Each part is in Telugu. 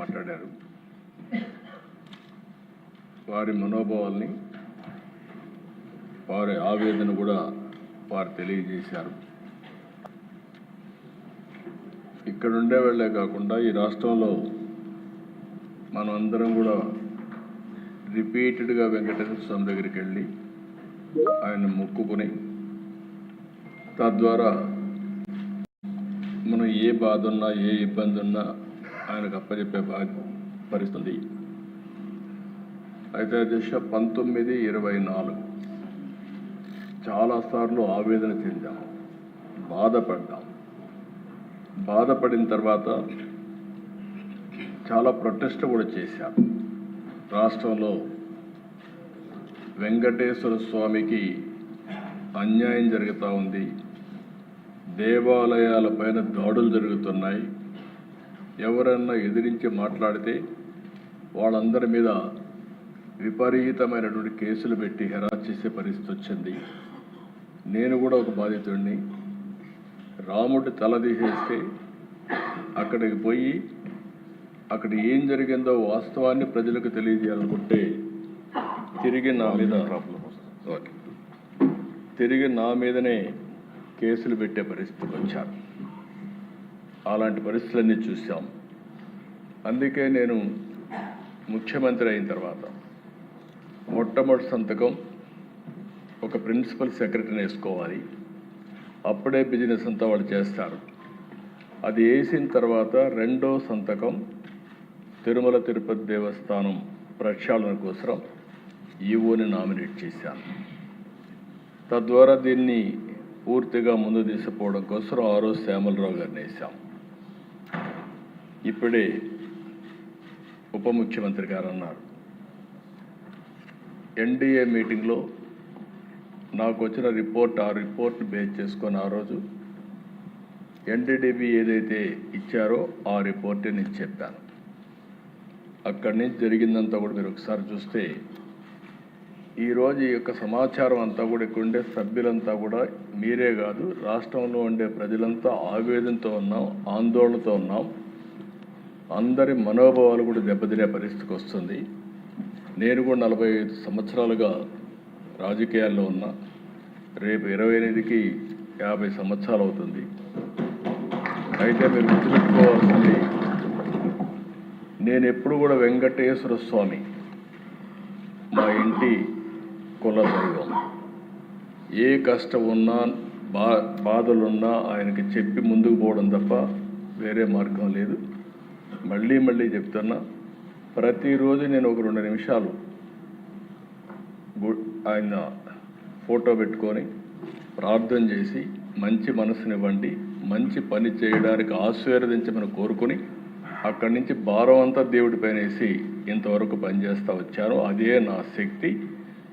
మాట్లాడారు. వారి మనోభావాల్ని, వారి ఆవేదన కూడా వారు తెలియజేశారు. ఇక్కడ ఉండేవాళ్లే కాకుండా ఈ రాష్ట్రంలో మనం అందరం కూడా రిపీటెడ్గా వెంకటేశ్వర స్వామి దగ్గరికి వెళ్ళి ఆయన మొక్కుకొని తద్వారా మనం ఏ బాధ ఉన్నా ఏ ఇబ్బంది ఉన్నా ఆయనకు అప్పచెప్పే పరిస్థితి. అయితే దిశ 1924 చాలాసార్లు ఆవేదన చెందాం, బాధపడ్డాం. బాధపడిన తర్వాత చాలా ప్రొటెస్ట్ కూడా చేశాం. రాష్ట్రంలో వెంకటేశ్వర స్వామికి అన్యాయం జరుగుతూ ఉంది, దేవాలయాలపైన దాడులు జరుగుతున్నాయి. ఎవరన్నా ఎదిరించి మాట్లాడితే వాళ్ళందరి మీద విపరీతమైనటువంటి కేసులు పెట్టి హెరాస్ చేసే పరిస్థితి వచ్చింది. నేను కూడా ఒక బాధితుడిని. రాముడి తల తీసేస్తే అక్కడికి పోయి అక్కడ ఏం జరిగిందో వాస్తవాన్ని ప్రజలకు తెలియజేయాలనుకుంటే తిరిగి నా మీదనే కేసులు పెట్టే పరిస్థితికి వచ్చారు. అలాంటి పరిస్థితులన్నీ చూసాం. అందుకే నేను ముఖ్యమంత్రి అయిన తర్వాత మొట్టమొదటి సంతకం ఒక ప్రిన్సిపల్ సెక్రటరీని వేసుకోవాలి. అప్పుడే బిజినెస్ అంతా వాళ్ళు చేస్తారు. అది వేసిన తర్వాత రెండో సంతకం తిరుమల తిరుపతి దేవస్థానం ప్రక్షాళన కోసం ఈవోని నామినేట్ చేశాను. తద్వారా దీన్ని పూర్తిగా ముందు తీసుకుపోవడం కోసం ఆ రోజు శ్యామలరావు గారిని వేశాం. ఇప్పుడే ఉప ముఖ్యమంత్రి గారు అన్నారు, ఎన్డీఏ మీటింగ్లో నాకు వచ్చిన రిపోర్ట్, ఆ రిపోర్ట్ని బేస్ చేసుకొని ఆ రోజు ఎన్డీడీబీ ఏదైతే ఇచ్చారో ఆ రిపోర్ట్ నేను చెప్పాను. అక్కడి నుంచి జరిగిందంతా కూడా మీరు ఒకసారి చూస్తే ఈరోజు ఈ యొక్క సమాచారం అంతా కూడా ఇక్కడ ఉండే సభ్యులంతా కూడా మీరే కాదు రాష్ట్రంలో ఉండే ప్రజలంతా ఆవేదనతో ఉన్నాం, ఆందోళనతో ఉన్నాం. అందరి మనోభావాలు కూడా దెబ్బతినే పరిస్థితికి వస్తుంది. నేను కూడా 45 సంవత్సరాలుగా రాజకీయాల్లో ఉన్నా. రేపు 28కి 50 సంవత్సరాలు అవుతుంది. అయితే మీరు గుర్తుపెట్టుకోవాల్సింది, నేను ఎప్పుడు కూడా వెంకటేశ్వర స్వామి మా ఇంటి కుల దైవం. ఏ కష్టం ఉన్నా బాధలున్నా ఆయనకి చెప్పి ముందుకు పోవడం తప్ప వేరే మార్గం లేదు. మళ్ళీ చెప్తున్నా, ప్రతిరోజు నేను ఒక 2 నిమిషాలు ఆయన ఫోటో పెట్టుకొని ప్రార్థన చేసి మంచి మనసునివ్వండి, మంచి పని చేయడానికి ఆశీర్వదించమని కోరుకొని అక్కడి నుంచి భారం అంతా దేవుడి పైన వేసి ఇంతవరకు పనిచేస్తూ వచ్చాను. అదే నా శక్తి.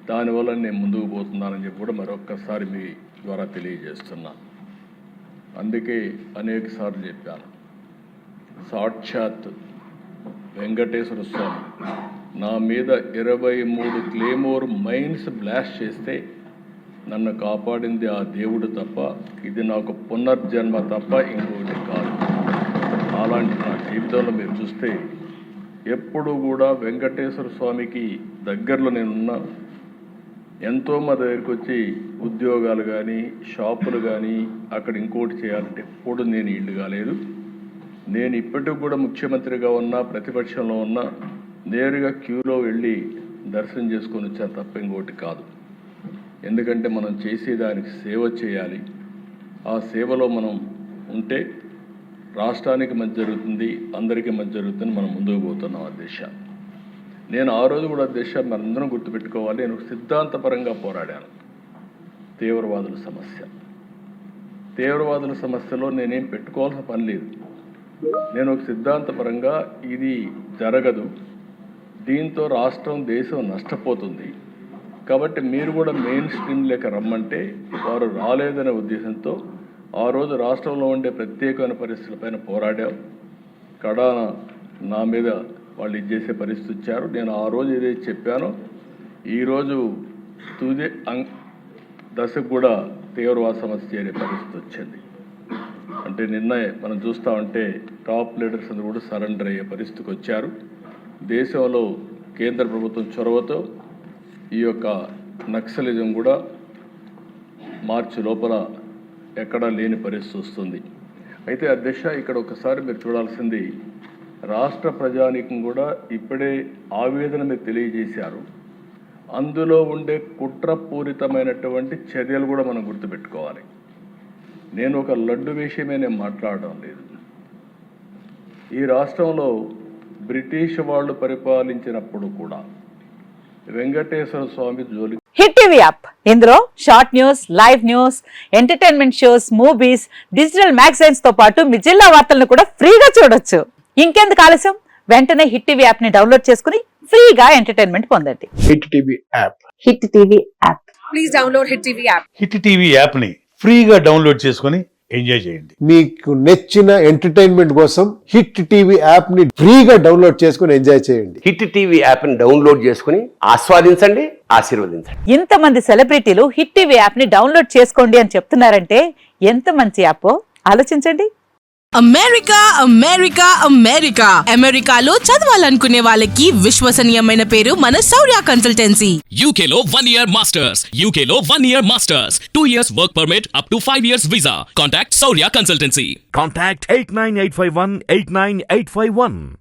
దానివల్ల నేను ముందుకు పోతున్నానని చెప్పి కూడా మరొక్కసారి మీ ద్వారా తెలియజేస్తున్నాను. అందుకే అనేక సార్లు చెప్పాను, సాక్షాత్ వెంకటేశ్వర స్వామి నా మీద 23 క్లేమోర్ మైన్స్ బ్లాస్ట్ చేస్తే నన్ను కాపాడింది ఆ దేవుడు తప్ప, ఇది నాకు పునర్జన్మ తప్ప ఇంకోటి కాదు. అలాంటి నా జీవితంలో మీరు చూస్తే ఎప్పుడు కూడా వెంకటేశ్వర స్వామికి దగ్గరలో నేనున్నా. ఎంతో మా దగ్గరికి వచ్చి ఉద్యోగాలు కానీ షాపులు కానీ అక్కడ ఇంకోటి చేయాలంటే ఎప్పుడు నేను ఇల్లు కాలేదు. నేను ఇప్పటికి కూడా ముఖ్యమంత్రిగా ఉన్నా, ప్రతిపక్షంలో ఉన్నా, నేరుగా క్యూలో వెళ్ళి దర్శనం చేసుకొని వచ్చాను తప్ప ఇంకోటి కాదు. ఎందుకంటే మనం చేసేదానికి సేవ చేయాలి. ఆ సేవలో మనం ఉంటే రాష్ట్రానికి మంచి జరుగుతుంది, అందరికీ మంచి జరుగుతుంది. మనం ముందుకు పోతున్నాం. అధ్యక్ష, నేను ఆ రోజు కూడా అధ్యక్ష మనందరం గుర్తుపెట్టుకోవాలి, నేను సిద్ధాంతపరంగా పోరాడాను. తీవ్రవాదుల సమస్యలో నేనేం పెట్టుకోవాల్సిన పని లేదు. నేను ఒక సిద్ధాంతపరంగా ఇది జరగదు, దీంతో రాష్ట్రం దేశం నష్టపోతుంది కాబట్టి మీరు కూడా మెయిన్ స్ట్రీమ్ లేక రమ్మంటే వారు రాలేదనే ఉద్దేశంతో ఆ రోజు రాష్ట్రంలో ఉండే ప్రత్యేకమైన పరిస్థితులపైన పోరాడాం. కడాన నా మీద వాళ్ళు ఇది చేసే పరిస్థితి ఇచ్చారు. నేను ఆ రోజు ఏదైతే చెప్పానో ఈరోజు తుది దశకు కూడా తీవ్రవాద సమస్య చేరే పరిస్థితి వచ్చింది. అంటే అంటే నిన్న మనం చూస్తూ ఉంటే టాప్ లీడర్స్ అందరూ కూడా సరెండర్ అయ్యే పరిస్థితికి వచ్చారు. దేశంలో కేంద్ర ప్రభుత్వం చొరవతో ఈ యొక్క నక్సలిజం కూడా మార్చి లోపల ఎక్కడా లేని పరిస్థితి వస్తుంది. అయితే అధ్యక్ష, ఇక్కడ ఒకసారి మీరు చూడాల్సింది, రాష్ట్ర ప్రజానీకం కూడా ఇప్పుడే ఆవేదన మీరు తెలియజేశారు. అందులో ఉండే కుట్రపూరితమైనటువంటి చర్యలు కూడా మనం గుర్తుపెట్టుకోవాలి. నేను ఒక లడ్డు విషయమే నేను మాట్లాడడం లేదు. ఈ రాష్ట్రంలో బ్రిటిష్ వాళ్ళు పరిపాలించినప్పుడు కూడా వెంకటేశ్వర స్వామి జోలి హిట్ టీవీ యాప్, ఇందులో short news, live news, entertainment shows, movies, digital magazines తో పాటు మీ జిల్లా వార్తలను కూడా ఫ్రీగా చూడొచ్చు. ఇంకెందుకు ఆలస్యం, వెంటనే హిట్ టీవీ యాప్ ని డౌన్లోడ్ చేసుకుని ఫ్రీగా ఎంటర్టైన్మెంట్ పొందండి. Hit TV app. Hit TV app. Please download hit TV app. Hit TV app ని ఫ్రీగా డౌన్లోడ్ చేసుకొని ఎంజాయ్ చేయండి. మీకు నచ్చిన ఎంటర్టైన్మెంట్ కోసం హిట్ టీవీ యాప్ ని ఫ్రీగా డౌన్లోడ్ చేసుకొని ఎంజాయ్ చేయండి. హిట్ టీవీ యాప్ ని డౌన్లోడ్ చేసుకుని ఆస్వాదించండి, ఆశీర్వదించండి. ఇంతమంది సెలబ్రిటీలు హిట్ టీవీ యాప్ ని డౌన్లోడ్ చేసుకోండి అని చెప్తున్నారంటే ఎంత మంచి యాప్ ఆలోచించండి. అమెరికా అమెరికా అమెరికా అమెరికాలో చదవాలనుకునే వాళ్ళకి విశ్వసనీయమైన పేరు మన శౌర్య కన్సల్టెన్సీ. UK లో 1 year masters, UK లో 1 year masters, 2 years work permit up to 5 years visa. Contact Saurya Consultancy. Contact 89851 89851.